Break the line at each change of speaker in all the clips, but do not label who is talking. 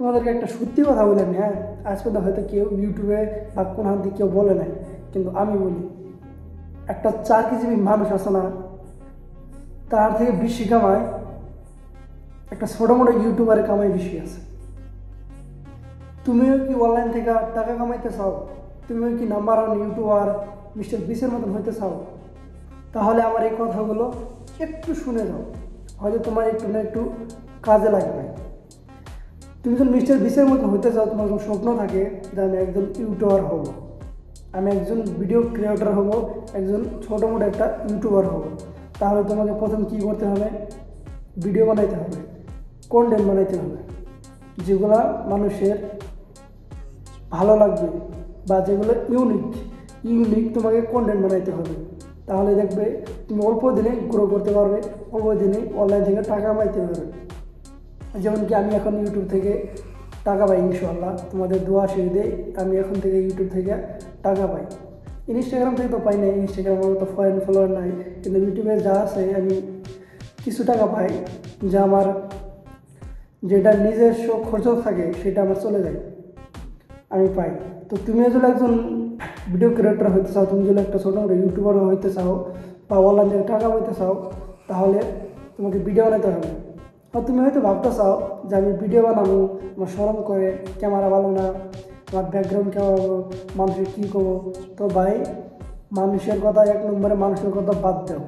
তোমাদেরকে একটা সত্যি কথা বলি আমি, হ্যাঁ, আজ পর্যন্ত হয়তো কেউ ইউটিউবে বা কোন হাত দিয়ে কেউ বলে নাই, কিন্তু আমি বলি একটা চাকরিজীবী মানুষ আছে না, তার থেকে বেশি কামায় একটা ছোটো মোটো ইউটিউবারের কামাই বেশি আছে। তুমিও কি অনলাইন থেকে টাকা কামাইতে চাও? তুমিও কি নাম্বার ওয়ান ইউটিউবার মিস্টার বিসের মতন হইতে চাও? তাহলে আমার এই কথাগুলো একটু শুনে যাও, হয়তো তোমার একটু না একটু কাজে লাগবে। তুমি যখন মিস্টার বিসের মতো হতে চাও, তোমার যখন স্বপ্ন থাকে যে আমি একজন ইউটিউবার হব, আমি একজন ভিডিও ক্রিয়েটর হব, একজন ছোটো মোটো একটা ইউটিউবার হব, তাহলে তোমাকে প্রথম কী করতে হবে? ভিডিও বানাইতে হবে, কন্টেন্ট বানাইতে হবে, যেগুলো মানুষের ভালো লাগবে বা যেগুলো ইউনিক তোমাকে কন্টেন্ট বানাইতে হবে। তাহলে দেখবে তুমি অল্প দিনে গ্রো করতে পারবে, অল্প দিনে অনলাইন থেকে টাকা কামাইতে পারবে। যেমন কি আমি এখন ইউটিউব থেকে টাকা পাই, ইনশাআল্লাহ তোমাদের দোয়া আশীর্বাদে আমি এখন থেকে ইউটিউব থেকে টাকা পাই। ইনস্টাগ্রাম থেকে তো পাই না, ইনস্টাগ্রামে তো ফলোয়ার নাই, কিন্তু ইউটিউবে যা আছে আমি কিছু টাকা পাই, যা আমার যেটা নিজস্ব খরচ থাকে সেটা আমার চলে যায়, আমি পাই। তো তুমিও যদি একজন ভিডিও ক্রিয়েটর হইতে চাও, তুমি যদি একটা ছোটো মোটো ইউটিউবার হইতে চাও বা অনলাইন থেকে টাকা পাইতে চাও, তাহলে তোমাকে ভিডিও বানাতে হবে। আর তুমি হয়তো ভাবতে চাও যে আমি ভিডিও বানাবো, আমার শরম করে, ক্যামেরা ভালো না, আমার ব্যাকগ্রাউন্ড কেমন হবো, মানুষের কী করবো। তো ভাই, মানুষের কথা এক নম্বরে, মানুষের কথা বাদ দাও।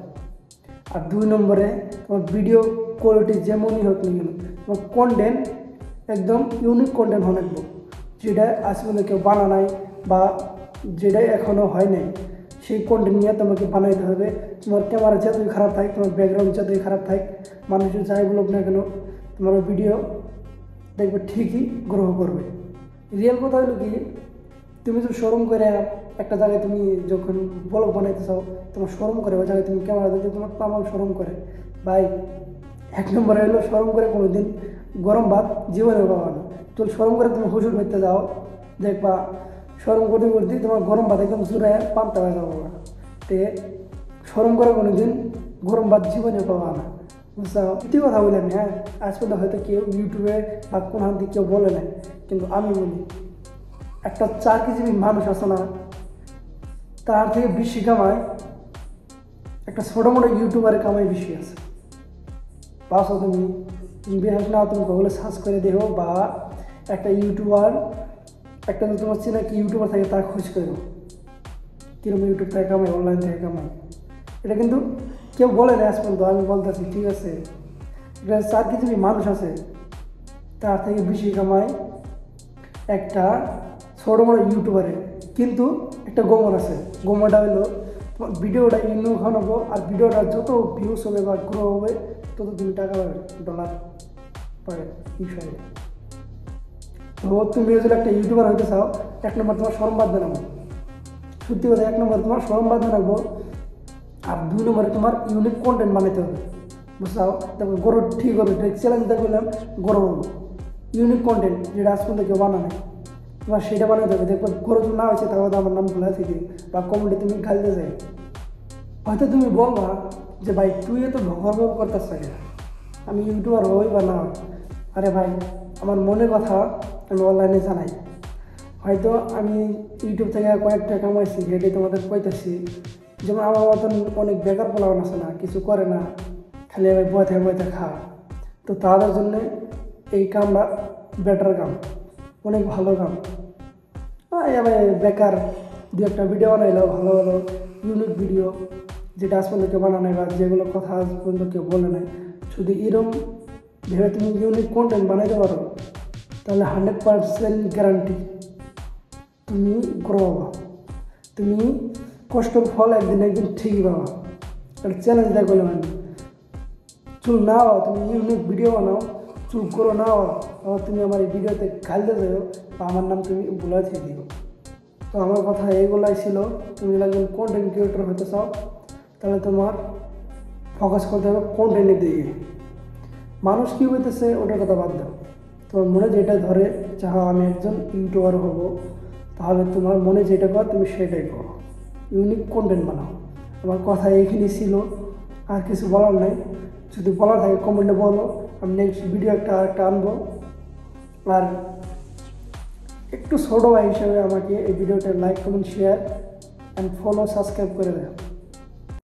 আর 2 নম্বরে, তোমার ভিডিও কোয়ালিটি যেমনই হোক না কেন, তোমার কন্টেন্ট একদম ইউনিক কন্টেন্ট হয়ে থাকবো, যেটা আজ পর্যন্ত কেউ বানা নাই বা যেটা এখনও হয় নাই, সেই কন্টেন্ট নিয়ে তোমাকে বানাইতে হবে। তোমার ক্যামেরা যতই খারাপ থাকে, তোমার ব্যাকগ্রাউন্ড যতই খারাপ থাকে, মানুষের যাই বলুক না কেন, তোমার ভিডিও দেখবে ঠিকই গ্রহ করবে। রিয়েল কথা হলো কি, তুমি তো শোরুম করে একটা জায়গায় তুমি যখন ব্লগ বানাইতে চাও, তোমার শোরুম করে ওই জায়গায় তুমি ক্যামেরা দিতে তোমার তামাম শোরুম করে। ভাই, 1 নম্বরে হলো শোরুম করে কোনো দিন গরম ভাত জীবনে পাবা না। তো শোরুম করে তুমি হুজুর করতে যাও, দেখবা শোরুম করতে করতে তোমার গরম ভাত একদম জুড়ে পান্তা হয়ে যাবো না। তে শোরুম করে কোনো দিন গরম ভাত জীবনে পাবা না, বুঝছো? এটি কথা বলি আমি, হ্যাঁ, আজ পর্যন্ত হয়তো কেউ ইউটিউবে বা কোন হাত দিয়ে কেউ বলে নাই, কিন্তু আমি বলি একটা চাকরিজীবী মানুষ আছে না, তার থেকে বেশি কামায় একটা ছোটো মোটো ইউটিউবারের কামাই বেশি আছে। পাশো তুমি বিহাস না, তুমি গুগলে সার্চ করে দেখো, বা একটা ইউটিউবার, একটা যদি তোমার চেনা কি ইউটিউবার থাকে তার খোঁজ করো, কীরকম ইউটিউব থেকে কামাই, অনলাইন থেকে কামাই। এটা কিন্তু কেউ বলে না আজ পর্যন্ত, আমি বলতেছি, ঠিক আছে? এটা চাকরিজীবী মানুষ আছে, তার থেকে বেশি কামায় একটা ছোটো মোটো ইউটিউবারের। কিন্তু একটা গোমর আছে, গোমরটা হলো ভিডিওটা ইউনিক হবো, আর ভিডিওটা যত ভিউজ হবে বা গ্রো হবে তত তুমি টাকা পাবে, ডলার পাবে, ইনশাআল্লাহ। তো তুমি যদি একটা ইউটিউবার হইতে চাও, 1 নম্বর তোমার শরম বাদ বানাবো, সত্যি কথা, 1 নম্বর তোমার শরম বাদ বানাবো। আর 2 নম্বরে তোমার ইউনিক কন্টেন্ট বানাইতে হবে, বুঝছাও? তারপর গরু ঠিক হবে, চ্যালেঞ্জ দেখলাম গরু হবো, ইউনিক কন্টেন্ট যেটা আজ পর্যন্ত কেউ বানানো নেই, তোমার সেটা বানাইতে হবে। দেখো গরু যদি না হয়েছে তাহলে আমার নাম ভুলে থেকে বা কমেন্টে তুমি গাইতে যাই, হয়তো তুমি বলবা যে ভাই তুই তো গর্ব করতেছ, আমি ইউটিউবার হই বা না হই। আরে ভাই, আমার মনের কথা আমি অনলাইনে জানাই। হয়তো আমি ইউটিউব থেকে কয়েকটা কামাইছি, যেটাই তোমাদের কইতেছি। যেমন আমার মতন অনেক বেকার পোলাপান আছে না, কিছু করে না, খালি আমি বইতে খা। তো তাদের জন্যে এই কামটা বেটার কাম, অনেক ভালো কাম। আমি বেকার 2-1টা ভিডিও বানাইলো, ভালো ভালো ইউনিক ভিডিও, যেটা আজ পর্যন্ত কেউ বানানো বা যেগুলো কথা আজ পর্যন্ত কেউ বলে নাই। শুধু এরকম ভেবে তুমি ইউনিক কন্টেন্ট বানাইতে পারো, তাহলে 100% গ্যারান্টি তুমি গ্রো হবা, তুমি কষ্টের ফল একদিন ঠিকই পাবা। একটা চ্যালেঞ্জ দেখ বলে মানে, চুল না হও, তুমি ইউনিক ভিডিও বানাও, চুল করো না হও, আবার তুমি আমার এই ভিডিওতে গাইতে যাও বা আমার নাম তুমি ভুলে দিও। তো আমার কথা এইগুলাই ছিল। তুমি যদি একজন কন্টেন্ট ক্রিয়েটর হতে চাও, তাহলে তোমার ফোকাস করতে হবে কন্টেন্টের দিকে। মানুষ কী হইতেছে ওটার কথা বাদ দাও, তোমার মনে যেটা ধরে চাও আমি একজন ইউটিউবার হব, তাহলে তোমার মনে যেটা কর তুমি সেটাই করো, ইউনিক কন্টেন্ট বানাও। আমার কথা এইখানেই ছিল, আর কিছু বলার নাই। যদি বলার থাকে কমেন্টে বলো, আমি নেক্সট ভিডিও একটা আনবো। আর একটু ছোটো ভাই হিসেবে আমাকে এই ভিডিওটা like comment share and follow subscribe করে দেয়।